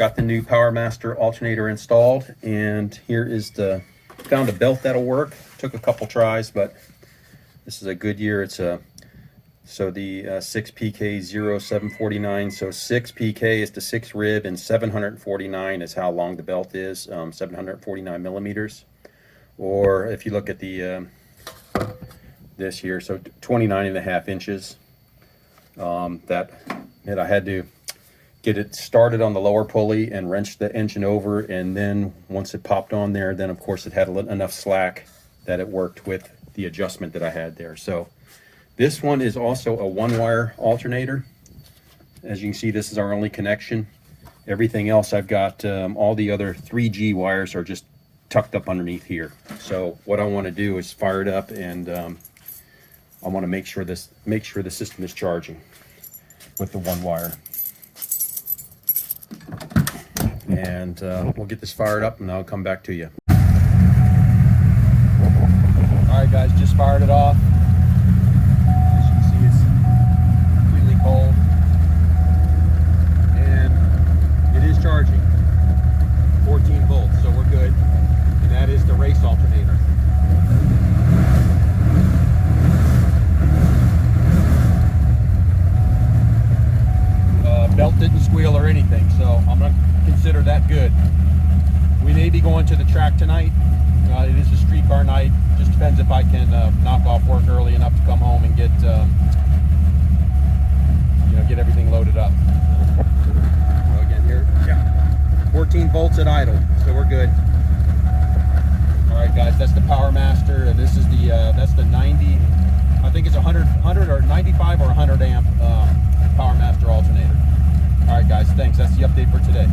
got the new Powermaster alternator installed, and here is found a belt that'll work. Took a couple tries, but this is a Goodyear. It's the 6PK0749. So 6PK is the 6 rib, and 749 is how long the belt is. 749 millimeters. Or if you look at the this here, so 29.5 inches. That I had to get it started on the lower pulley and wrench the engine over, and then once it popped on there, then of course it had enough slack that it worked with the adjustment that I had there. So this one is also a one-wire alternator. As you can see, this is our only connection. Everything else, I've got all the other 3G wires are just tucked up underneath here. So what I want to do is fire it up, and I want to make sure the system is charging with the one wire. And we'll get this fired up, and I'll come back to you. All right, guys, just fired it off. As you can see, it's completely cold, and it is charging 14 volts, so we're good. And that is the Race alternator. Belt didn't squeal or anything, so I'm going to consider that good. We may be going to the track tonight. It is a street car night. Just depends if I can knock off work early enough to come home and get get everything loaded up. So again, here, yeah, 14 volts at idle, so we're good. All right, guys, that's the Powermaster, and this is the that's the 90. I think it's 100 or 95 or 100 amp Powermaster alternator. All right, guys, thanks. That's the update for today.